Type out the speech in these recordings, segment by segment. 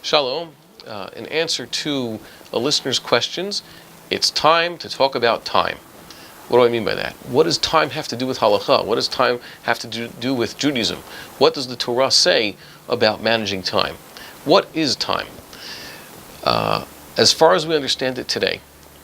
Shalom. In answer to a listener's questions, it's time to talk about time. What do I mean by that? What does time have to do with halakha? What does time have to do with Judaism? What does the Torah say about managing time? What is time? As far as we understand it today,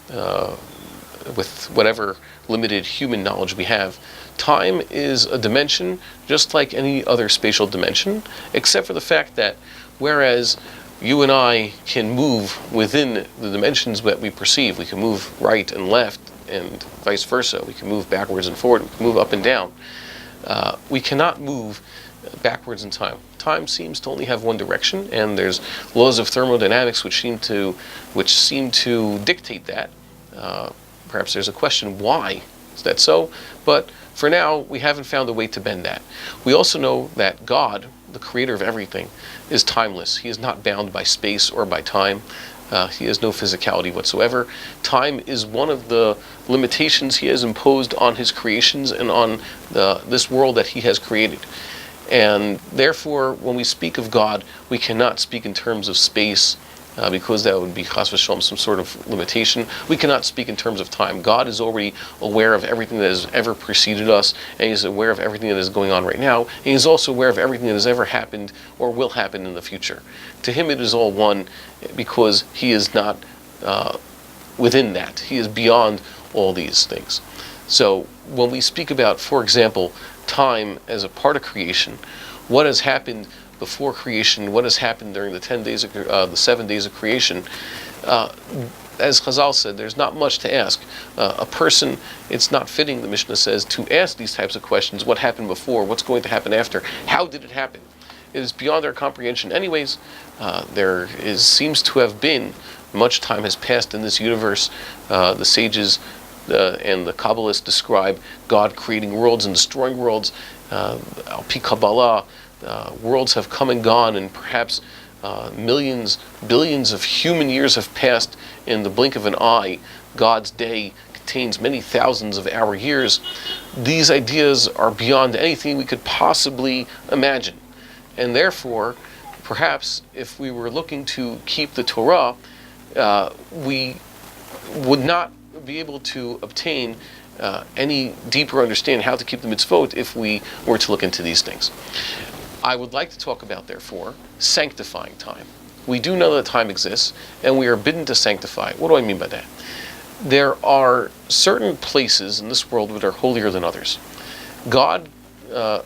with whatever limited human knowledge we have, time is a dimension just like any other spatial dimension, except for the fact that whereas you and I can move within the dimensions that we perceive, we can move right and left and vice versa, we can move backwards and forward, we can move up and down, we cannot move backwards in time. Time seems to only have one direction, and there's laws of thermodynamics which seem to dictate that. Perhaps there's a question, why is that so? But for now, we haven't found a way to bend that. We also know that God, the creator of everything, is timeless. He is not bound by space or by time. He has no physicality whatsoever. Time is one of the limitations he has imposed on his creations and on this world that he has created. And therefore, when we speak of God, we cannot speak in terms of space, because that would be chas v'shalom, some sort of limitation. We cannot speak in terms of time. God is already aware of everything that has ever preceded us, and He's aware of everything that is going on right now, and He's also aware of everything that has ever happened or will happen in the future. To Him it is all one, because He is not within that. He is beyond all these things. So when we speak about, for example, time as a part of creation, what has happened before creation, what has happened during the 7 days of creation, as Chazal said, there's not much to ask. A person, it's not fitting, the Mishnah says, to ask these types of questions. What happened before? What's going to happen after? How did it happen? It is beyond our comprehension. Anyways, seems to have been, much time has passed in this universe. The sages and the Kabbalists describe God creating worlds and destroying worlds. Al-Pi Kabbalah, worlds have come and gone, and perhaps millions, billions of human years have passed in the blink of an eye. God's day contains many thousands of our years. These ideas are beyond anything we could possibly imagine. And therefore, perhaps if we were looking to keep the Torah, we would not be able to obtain any deeper understanding how to keep the mitzvot if we were to look into these things. I would like to talk about, therefore, sanctifying time. We do know that time exists, and we are bidden to sanctify it. What do I mean by that? There are certain places in this world that are holier than others. God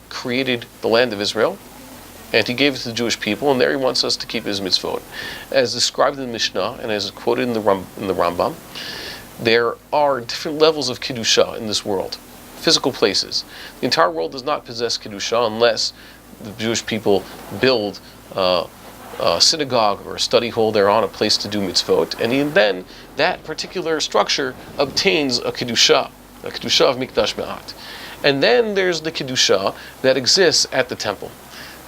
created the land of Israel, and He gave it to the Jewish people, and there He wants us to keep His mitzvot. As described in the Mishnah, and as quoted in the Rambam, there are different levels of Kedusha in this world, physical places. The entire world does not possess Kedusha unless the Jewish people build a synagogue or a study hall thereon, a place to do mitzvot, and then that particular structure obtains a Kedusha of Mikdash Me'at. And then there's the Kedusha that exists at the temple.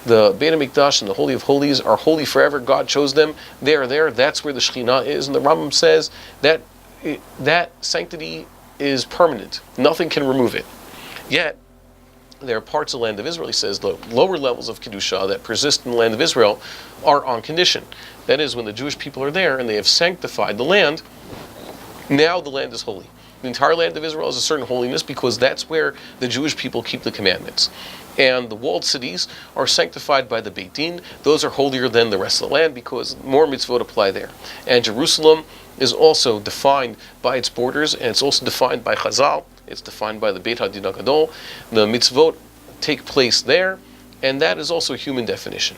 The Beit HaMikdash and the Holy of Holies are holy forever. God chose them. They are there. That's where the Shekhinah is. And the Rambam says that that sanctity is permanent. Nothing can remove it. Yet, there are parts of the land of Israel, he says, the lower levels of Kedusha that persist in the land of Israel are on condition. That is, when the Jewish people are there and they have sanctified the land, now the land is holy. The entire land of Israel has a certain holiness because that's where the Jewish people keep the commandments. And the walled cities are sanctified by the Beit Din. Those are holier than the rest of the land because more mitzvot apply there. And Jerusalem is also defined by its borders, and it's also defined by Chazal. It's defined by the Beit HaDin HaGadol. The mitzvot take place there, and that is also a human definition.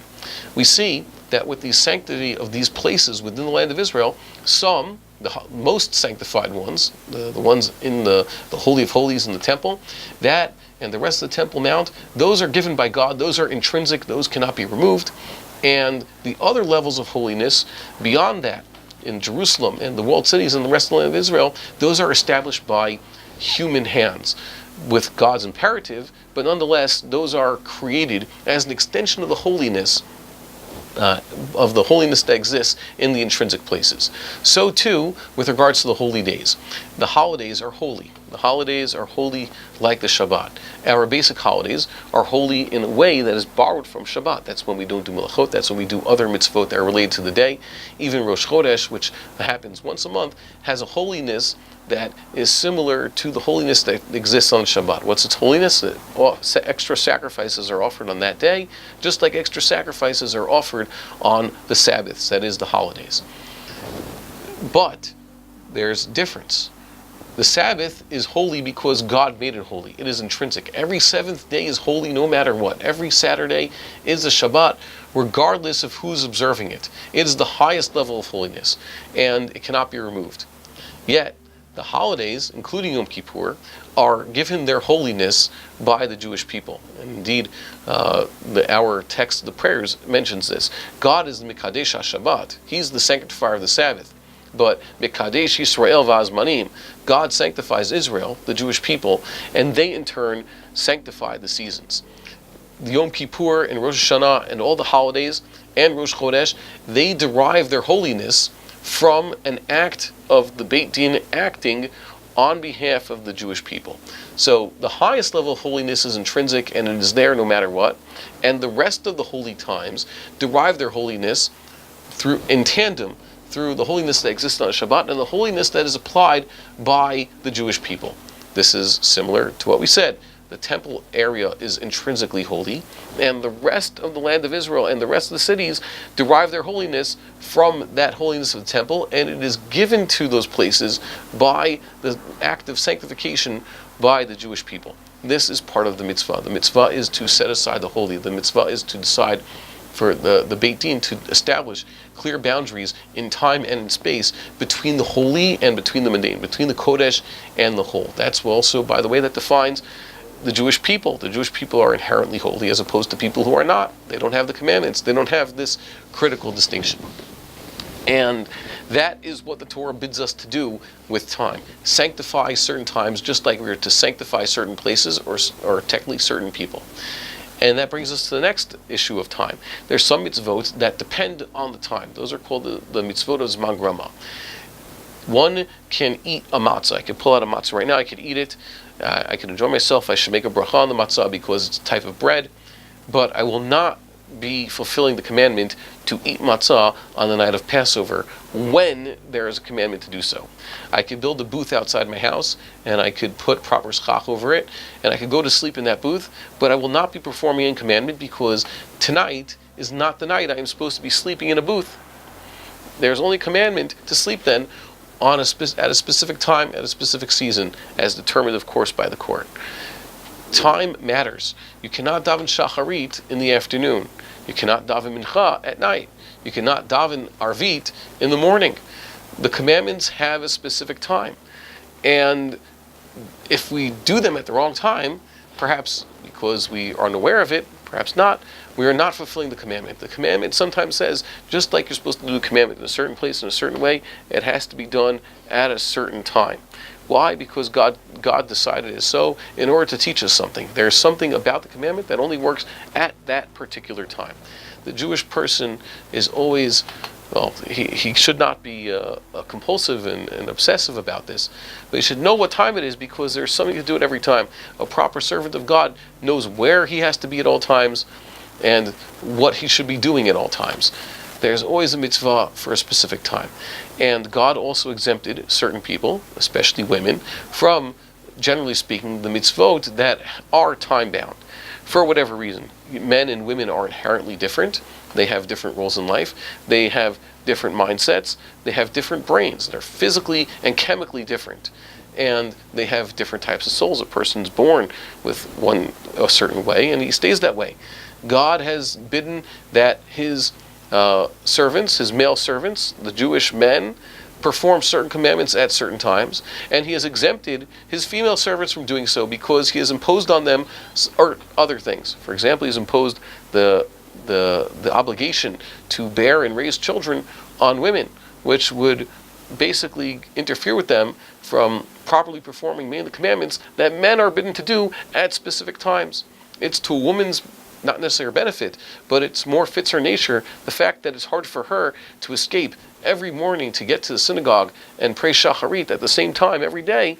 We see that with the sanctity of these places within the land of Israel, some, the most sanctified ones, the ones in the Holy of Holies in the temple, that and the rest of the Temple Mount, those are given by God, those are intrinsic, those cannot be removed. And the other levels of holiness beyond that, in Jerusalem and the walled cities and the rest of the land of Israel, those are established by human hands with God's imperative, but nonetheless, those are created as an extension of the holiness that exists in the intrinsic places. So too, with regards to the holy days. The holidays are holy. The holidays are holy like the Shabbat. Our basic holidays are holy in a way that is borrowed from Shabbat. That's when we don't do melachot. That's when we do other mitzvot that are related to the day. Even Rosh Chodesh, which happens once a month, has a holiness that is similar to the holiness that exists on Shabbat. What's its holiness? Extra sacrifices are offered on that day, just like extra sacrifices are offered on the Sabbaths, that is, the holidays. But there's difference. The Sabbath is holy because God made it holy. It is intrinsic. Every seventh day is holy no matter what. Every Saturday is a Shabbat, regardless of who's observing it. It is the highest level of holiness, and it cannot be removed. Yet, the holidays, including Yom Kippur, are given their holiness by the Jewish people. And indeed, our text, the prayers, mentions this. God is the Mikadesh HaShabbat. He's the sanctifier of the Sabbath. But Mikadesh Yisrael v'Azmanim, God sanctifies Israel, the Jewish people, and they in turn sanctify the seasons. The Yom Kippur and Rosh Hashanah and all the holidays and Rosh Chodesh, they derive their holiness from an act of the Beit Din acting on behalf of the Jewish people. So the highest level of holiness is intrinsic, and it is there no matter what. And the rest of the holy times derive their holiness in tandem through the holiness that exists on Shabbat and the holiness that is applied by the Jewish people. This is similar to what we said. The temple area is intrinsically holy, and the rest of the land of Israel and the rest of the cities derive their holiness from that holiness of the temple, and it is given to those places by the act of sanctification by the Jewish people. This is part of the mitzvah. The mitzvah is to set aside the holy. The mitzvah is to decide for the Beit Din to establish clear boundaries in time and in space between the holy and between the mundane, between the Kodesh and the whole. That's also, by the way, that defines the Jewish people. The Jewish people are inherently holy as opposed to people who are not. They don't have the commandments. They don't have this critical distinction. And that is what the Torah bids us to do with time. Sanctify certain times just like we are to sanctify certain places or technically certain people. And that brings us to the next issue of time. There's some mitzvot that depend on the time. Those are called the mitzvot of Zman Grama. One can eat a matzah. I could pull out a matzah right now. I could eat it. I could enjoy myself. I should make a bracha on the matzah because it's a type of bread. But I will not be fulfilling the commandment to eat matzah on the night of Passover when there is a commandment to do so. I could build a booth outside my house and I could put proper schach over it and I could go to sleep in that booth, but I will not be performing any commandment because tonight is not the night I am supposed to be sleeping in a booth. There's only commandment to sleep then at a specific time, at a specific season, as determined, of course, by the court. Time matters. You cannot daven shacharit in the afternoon. You cannot daven mincha at night. You cannot daven arvit in the morning. The commandments have a specific time. And if we do them at the wrong time, perhaps because we are unaware of it, perhaps not, we are not fulfilling the commandment. The commandment sometimes says, just like you're supposed to do the commandment in a certain place, in a certain way, it has to be done at a certain time. Why? Because God decided it so in order to teach us something. There's something about the commandment that only works at that particular time. The Jewish person is always, he should not be compulsive and obsessive about this, but he should know what time it is because there's something to do at every time. A proper servant of God knows where he has to be at all times and what he should be doing at all times. There's always a mitzvah for a specific time. And God also exempted certain people, especially women, from, generally speaking, the mitzvot that are time-bound. For whatever reason, men and women are inherently different. They have different roles in life. They have different mindsets. They have different brains. They're physically and chemically different. And they have different types of souls. A person's born with a certain way, and he stays that way. God has bidden that his servants, his male servants, the Jewish men, perform certain commandments at certain times, and he has exempted his female servants from doing so because he has imposed on them or other things. For example, he's imposed the obligation to bear and raise children on women, which would basically interfere with them from properly performing many of the commandments that men are bidden to do at specific times. It's to a woman's not necessarily her benefit, but it's more fits her nature, the fact that it's hard for her to escape every morning to get to the synagogue and pray shacharit at the same time every day.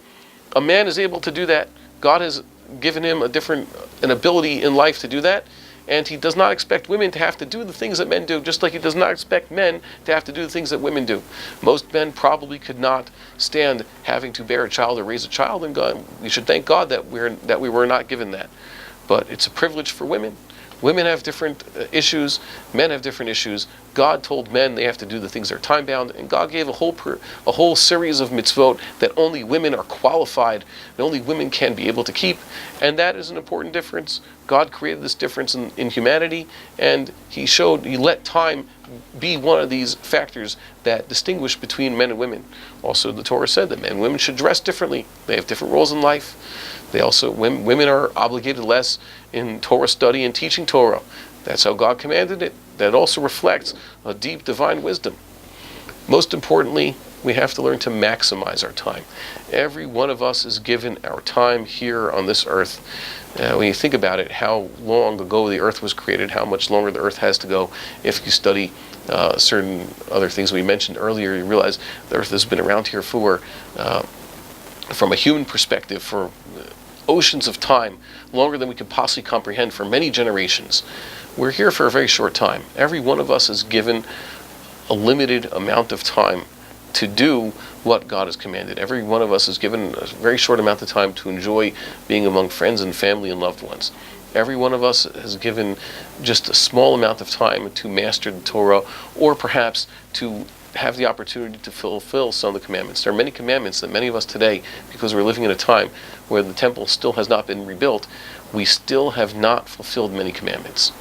A man is able to do that. God has given him an ability in life to do that, and he does not expect women to have to do the things that men do, just like he does not expect men to have to do the things that women do. Most men probably could not stand having to bear a child or raise a child, and God, we should thank God that we were not given that. But it's a privilege for women. Women have different issues. Men have different issues. God told men they have to do the things that are time-bound, and God gave a whole series of mitzvot that only women are qualified, and only women can be able to keep, and that is an important difference. God created this difference in humanity, and He let time be one of these factors that distinguish between men and women. Also, the Torah said that men and women should dress differently. They have different roles in life. Women are obligated less in Torah study and teaching Torah. That's how God commanded it. That also reflects a deep divine wisdom. Most importantly, we have to learn to maximize our time. Every one of us is given our time here on this earth. When you think about it, how long ago the earth was created, how much longer the earth has to go. If you study certain other things we mentioned earlier, you realize the earth has been around here for, from a human perspective, for oceans of time, longer than we could possibly comprehend, for many generations. We're here for a very short time. Every one of us is given a limited amount of time to do what God has commanded. Every one of us is given a very short amount of time to enjoy being among friends and family and loved ones. Every one of us is given just a small amount of time to master the Torah, or perhaps to have the opportunity to fulfill some of the commandments. There are many commandments that many of us today, because we're living in a time where the temple still has not been rebuilt, we still have not fulfilled many commandments.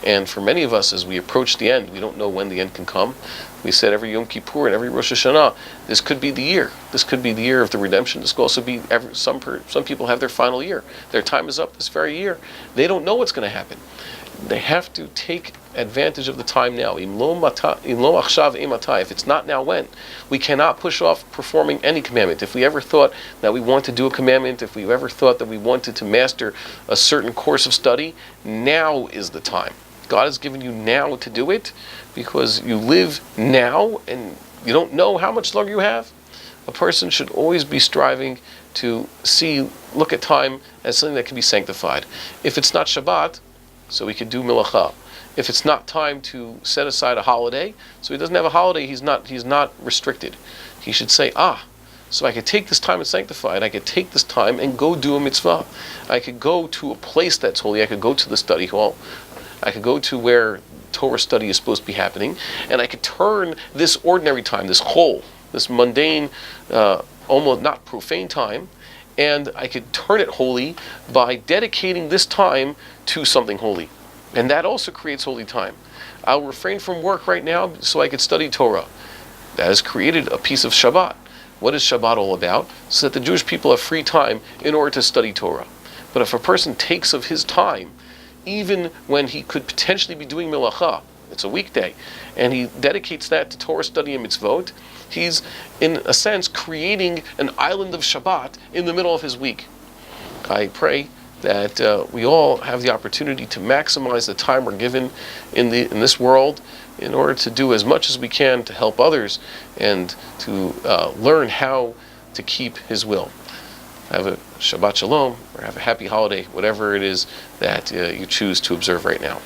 And for many of us, as we approach the end, we don't know when the end can come. We said every Yom Kippur and every Rosh Hashanah, this could be the year. This could be the year of the redemption. This could also be some people have their final year. Their time is up this very year. They don't know what's going to happen. They have to take advantage of the time now. If it's not now, when? We cannot push off performing any commandment. If we ever thought that we want to do a commandment, if we ever thought that we wanted to master a certain course of study, now is the time. God has given you now to do it, because you live now and you don't know how much longer you have. A person should always be striving to look at time as something that can be sanctified. If it's not Shabbat, so he could do Milacha. If it's not time to set aside a holiday, so he doesn't have a holiday, he's not restricted. He should say, so I could take this time and sanctify it. I could take this time and go do a mitzvah. I could go to a place that's holy. I could go to the study hall. I could go to where Torah study is supposed to be happening, and I could turn this ordinary time, this mundane, almost not profane time, and I could turn it holy by dedicating this time to something holy. And that also creates holy time. I'll refrain from work right now so I could study Torah. That has created a piece of Shabbat. What is Shabbat all about? So that the Jewish people have free time in order to study Torah. But if a person takes of his time, even when he could potentially be doing Melacha, it's a weekday, and he dedicates that to Torah study and mitzvot, he's, in a sense, creating an island of Shabbat in the middle of his week. I pray that we all have the opportunity to maximize the time we're given in this world in order to do as much as we can to help others and to learn how to keep His will. Have a Shabbat Shalom, or have a happy holiday, whatever it is that you choose to observe right now.